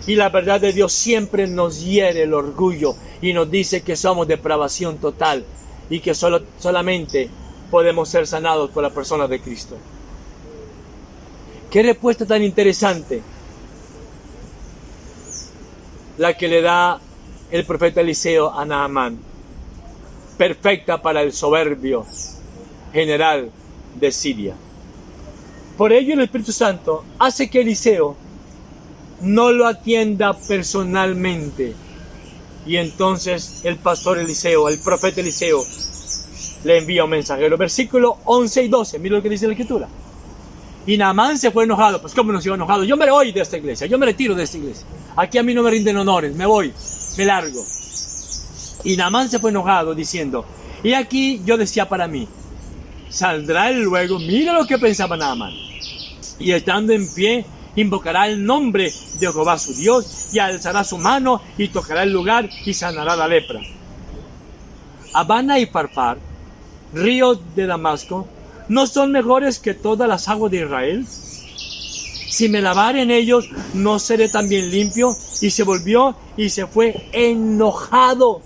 y la verdad de Dios siempre nos hiere el orgullo y nos dice que somos depravación total y que solamente podemos ser sanados por la persona de Cristo. Qué respuesta tan interesante la que le da el profeta Eliseo a Naamán, perfecta para el soberbio general de Siria. Por ello el Espíritu Santo hace que Eliseo no lo atienda personalmente. Y entonces el pastor Eliseo, el profeta Eliseo, le envía un mensajero. Versículo 11 y 12, mira lo que dice la Escritura. Y Naamán se fue enojado. Pues ¿cómo no se iba enojado? Yo me voy de esta iglesia, yo me retiro de esta iglesia. Aquí a mí no me rinden honores, me voy, me largo. Y Naamán se fue enojado diciendo, y aquí yo decía para mí, saldrá él luego, mira lo que pensaba Naamán. Y estando en pie, invocará el nombre de Jehová su Dios, y alzará su mano y tocará el lugar y sanará la lepra. Abana y Farfar, ríos de Damasco, ¿no son mejores que todas las aguas de Israel? Si me lavare en ellos, ¿no seré también limpio? Y se volvió y se fue enojado.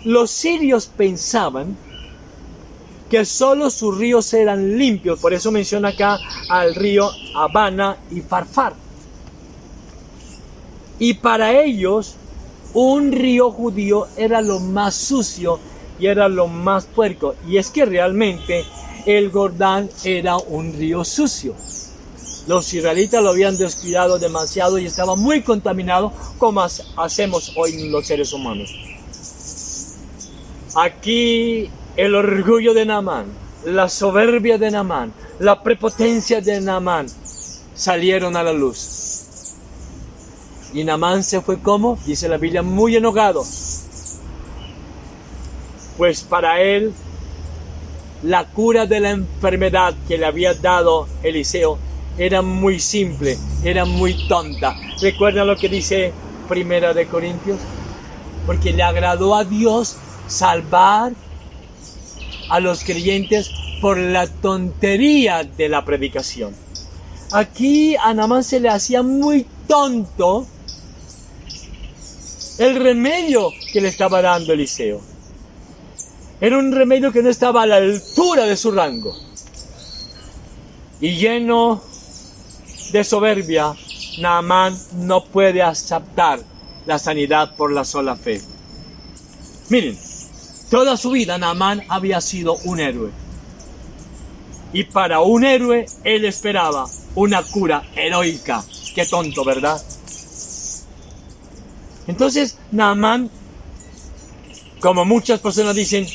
Los sirios pensaban que solo sus ríos eran limpios, por eso menciona acá al río Abana y Farfar. Y para ellos, un río judío era lo más sucio y era lo más puerco. Y es que realmente el Jordán era un río sucio. Los israelitas lo habían descuidado demasiado y estaba muy contaminado, como hacemos hoy los seres humanos. Aquí el orgullo de Naamán, la soberbia de Naamán, la prepotencia de Naamán salieron a la luz. Y Naamán se fue, ¿cómo? Dice la Biblia, muy enojado. Pues para él, la cura de la enfermedad que le había dado Eliseo era muy simple, era muy tonta. ¿Recuerdan lo que dice Primera de Corintios? Porque le agradó a Dios salvar a los creyentes por la tontería de la predicación. Aquí a Naamán se le hacía muy tonto el remedio que le estaba dando Eliseo. Era un remedio que no estaba a la altura de su rango. Y lleno de soberbia, Naamán no puede aceptar la sanidad por la sola fe. Miren, toda su vida Naamán había sido un héroe. Y para un héroe, él esperaba una cura heroica. Qué tonto, ¿verdad? Entonces, Naamán, como muchas personas dicen,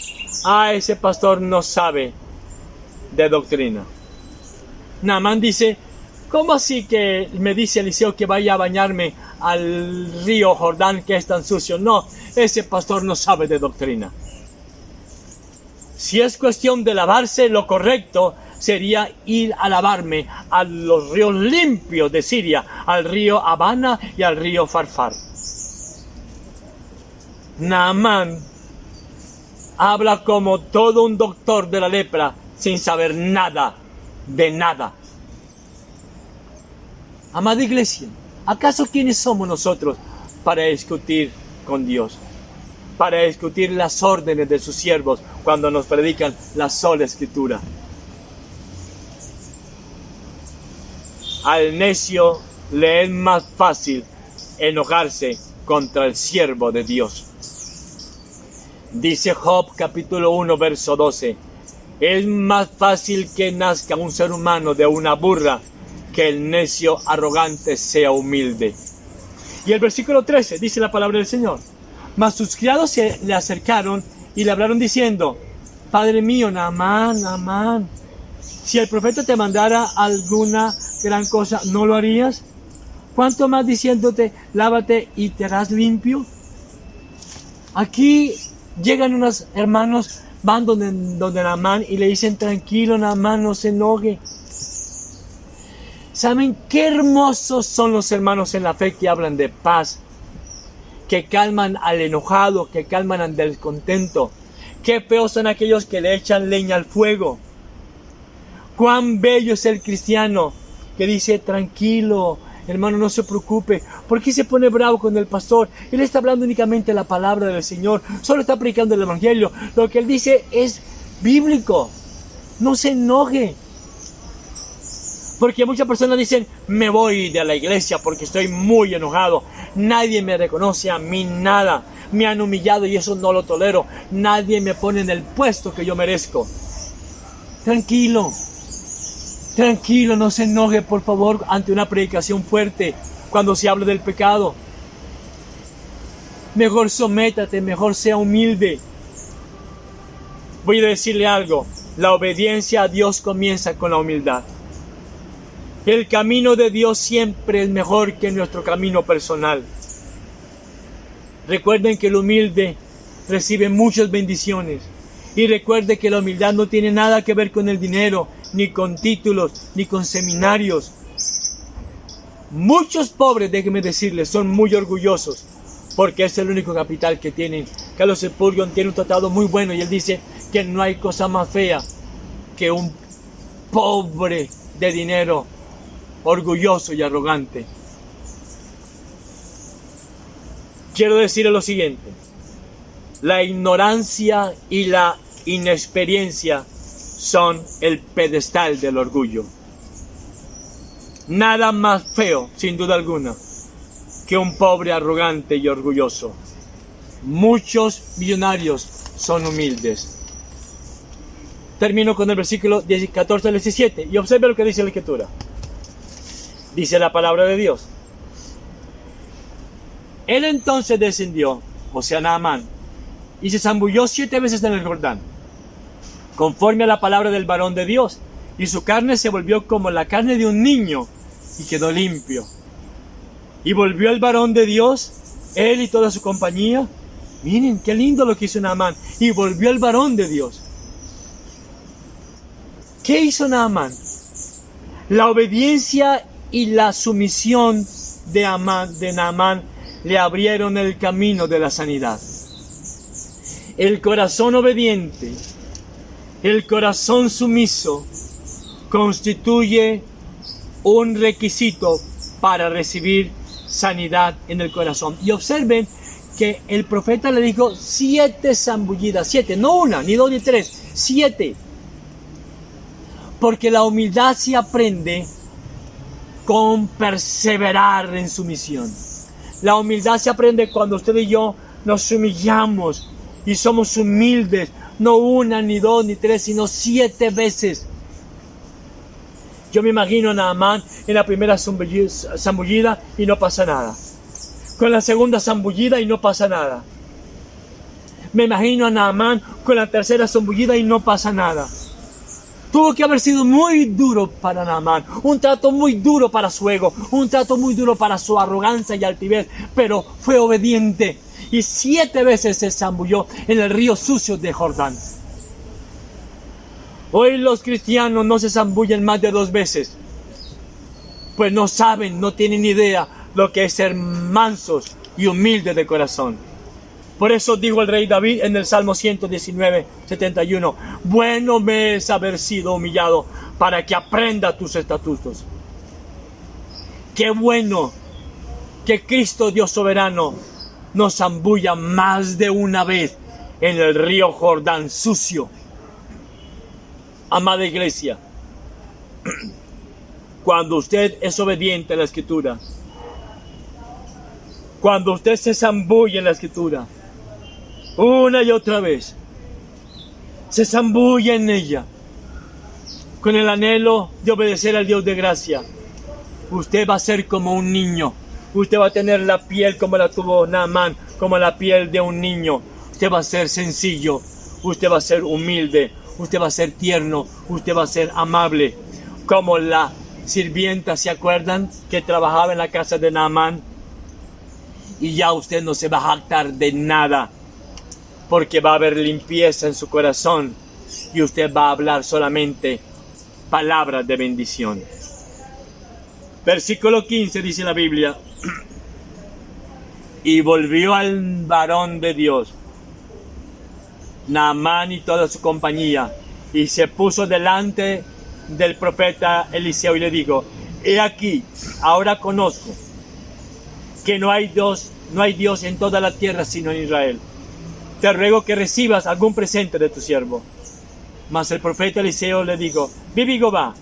ese pastor no sabe de doctrina. Naamán dice, ¿cómo así que me dice Eliseo que vaya a bañarme al río Jordán que es tan sucio? No, ese pastor no sabe de doctrina. Si es cuestión de lavarse, lo correcto sería ir a lavarme a los ríos limpios de Siria, al río Abana y al río Farfar. Naamán habla como todo un doctor de la lepra sin saber nada de nada. Amada iglesia, ¿acaso quiénes somos nosotros para discutir con Dios? Para discutir las órdenes de sus siervos cuando nos predican la sola escritura. Al necio le es más fácil enojarse contra el siervo de Dios. Dice Job capítulo 1 verso 12, es más fácil que nazca un ser humano de una burra que el necio arrogante sea humilde. Y el versículo 13 dice la palabra del Señor, mas sus criados se le acercaron y le hablaron diciendo, Padre mío, Naamán, Naamán, si el profeta te mandara alguna gran cosa, ¿no lo harías? ¿Cuánto más diciéndote, lávate y te harás limpio? Aquí llegan unos hermanos, van donde Naamán y le dicen, tranquilo Naamán, no se enoje. ¿Saben qué hermosos son los hermanos en la fe que hablan de paz? Que calman al enojado, que calman al descontento. Qué feos son aquellos que le echan leña al fuego. Cuán bello es el cristiano que dice, tranquilo, hermano, no se preocupe. ¿Por qué se pone bravo con el pastor? Él está hablando únicamente la palabra del Señor. Solo está predicando el evangelio. Lo que él dice es bíblico. No se enoje. Porque muchas personas dicen, me voy de la iglesia porque estoy muy enojado. Nadie me reconoce a mí nada. Me han humillado y eso no lo tolero. Nadie me pone en el puesto que yo merezco. Tranquilo. Tranquilo, no se enoje, por favor, ante una predicación fuerte cuando se habla del pecado. Mejor sométate, mejor sea humilde. Voy a decirle algo. La obediencia a Dios comienza con la humildad. El camino de Dios siempre es mejor que nuestro camino personal. Recuerden que el humilde recibe muchas bendiciones. Y recuerde que la humildad no tiene nada que ver con el dinero, ni con títulos, ni con seminarios. Muchos pobres, déjenme decirles, son muy orgullosos, porque es el único capital que tienen. Carlos Spurgeon tiene un tratado muy bueno y él dice que no hay cosa más fea que un pobre de dinero, orgulloso y arrogante. Quiero decirle lo siguiente: la ignorancia y la inexperiencia son el pedestal del orgullo. Nada más feo, sin duda alguna, que un pobre arrogante y orgulloso. Muchos millonarios son humildes. Termino con el versículo 14 al 17 y observe lo que dice la Escritura. Dice la palabra de Dios: Él entonces descendió, o sea, Naamán, y se zambulló 7 veces en el Jordán, conforme a la palabra del varón de Dios, y su carne se volvió como la carne de un niño, y quedó limpio. Y volvió el varón de Dios, él y toda su compañía. Miren, qué lindo lo que hizo Naamán. Y volvió el varón de Dios. ¿Qué hizo Naamán? La obediencia y la sumisión de Naamán le abrieron el camino de la sanidad. El corazón obediente, el corazón sumiso, constituye un requisito para recibir sanidad en el corazón. Y observen que el profeta le dijo 7 zambullidas, 7, no una, ni 2, ni 3, 7. Porque la humildad se aprende con perseverar en sumisión. La humildad se aprende cuando usted y yo nos humillamos y somos humildes, no una, ni 2, ni 3, sino 7 veces. Yo me imagino a Naamán en la primera zambullida y no pasa nada. Con la segunda zambullida y no pasa nada. Me imagino a Naamán con la tercera zambullida y no pasa nada. Tuvo que haber sido muy duro para Naamán, un trato muy duro para su ego, un trato muy duro para su arrogancia y altivez, pero fue obediente y 7 veces se zambulló en el río sucio de Jordán. Hoy los cristianos no se zambullen más de 2 veces, pues no saben, no tienen idea lo que es ser mansos y humildes de corazón. Por eso dijo el rey David en el Salmo 119, 71, bueno me es haber sido humillado para que aprenda tus estatutos. Qué bueno que Cristo Dios soberano nos zambulla más de una vez en el río Jordán sucio. Amada iglesia, cuando usted es obediente a la Escritura, cuando usted se zambulla en la Escritura, una y otra vez, se zambulla en ella, con el anhelo de obedecer al Dios de gracia, usted va a ser como un niño. Usted va a tener la piel como la tuvo Naamán, como la piel de un niño. Usted va a ser sencillo, usted va a ser humilde, usted va a ser tierno, usted va a ser amable. Como la sirvienta, ¿se acuerdan? Que trabajaba en la casa de Naamán. Y ya usted no se va a jactar de nada, porque va a haber limpieza en su corazón y usted va a hablar solamente palabras de bendición. Versículo 15 dice la Biblia: y volvió al varón de Dios, Naamán y toda su compañía, y se puso delante del profeta Eliseo y le dijo: he aquí, ahora conozco que no hay Dios en toda la tierra sino en Israel. Te ruego que recibas algún presente de tu siervo. Mas el profeta Eliseo le dijo: vive Jehová,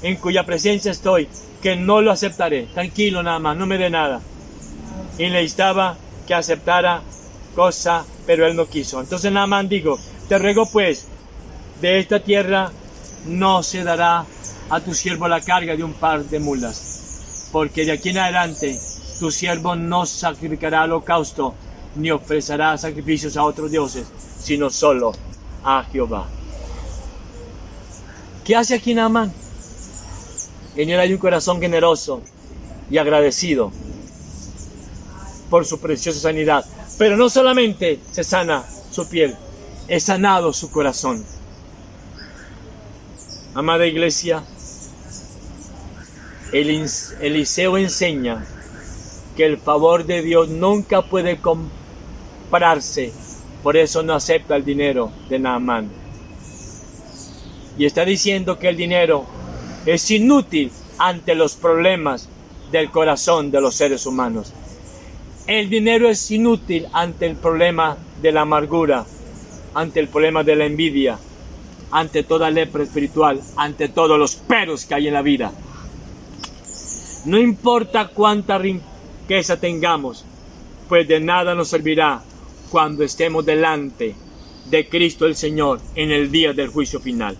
en cuya presencia estoy, que no lo aceptaré. Tranquilo, nada más, no me dé nada. Y le instaba que aceptara cosa, pero él no quiso. Entonces Naamán dijo: te ruego pues, de esta tierra no se dará a tu siervo la carga de un par de mulas, porque de aquí en adelante tu siervo no sacrificará holocausto, ni ofrecerá sacrificios a otros dioses, sino solo a Jehová. ¿Qué hace aquí Naamán? En él hay un corazón generoso y agradecido por su preciosa sanidad. Pero no solamente se sana su piel, es sanado su corazón. Amada iglesia, Eliseo enseña que el favor de Dios nunca puede comprarse, por eso no acepta el dinero de Naamán. Y está diciendo que el dinero es inútil ante los problemas del corazón de los seres humanos. El dinero es inútil ante el problema de la amargura, ante el problema de la envidia, ante toda lepra espiritual, ante todos los peros que hay en la vida. No importa cuánta riqueza tengamos, pues de nada nos servirá cuando estemos delante de Cristo el Señor en el día del juicio final.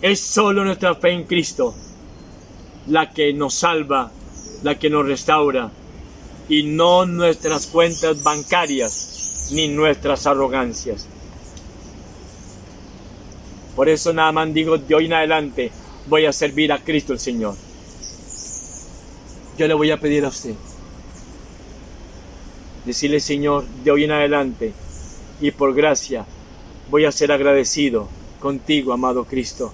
Es solo nuestra fe en Cristo la que nos salva, la que nos restaura, y no nuestras cuentas bancarias ni nuestras arrogancias. Por eso Naamán dijo, de hoy en adelante voy a servir a Cristo el Señor. Yo le voy a pedir a usted, decirle, Señor, de hoy en adelante y por gracia voy a ser agradecido contigo, amado Cristo,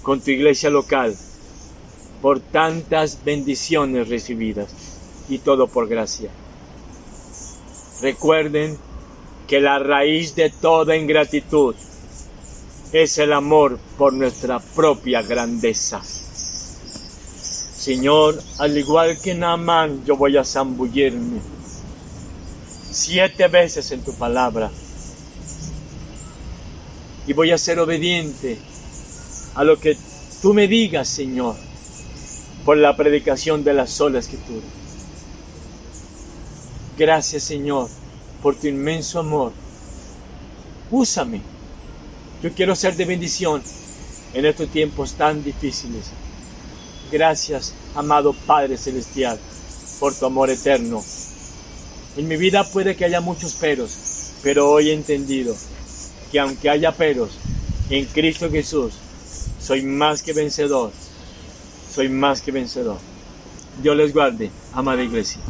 con tu iglesia local, por tantas bendiciones recibidas, y todo por gracia. Recuerden que la raíz de toda ingratitud es el amor por nuestra propia grandeza. Señor, al igual que Naamán, yo voy a zambullirme 7 veces en tu palabra y voy a ser obediente a lo que tú me digas, Señor, por la predicación de la sola Escritura. Gracias, Señor, por tu inmenso amor. Úsame. Yo quiero ser de bendición en estos tiempos tan difíciles. Gracias, amado Padre Celestial, por tu amor eterno. En mi vida puede que haya muchos peros, pero hoy he entendido que aunque haya peros, en Cristo Jesús soy más que vencedor. Soy más que vencedor. Dios les guarde, amada iglesia.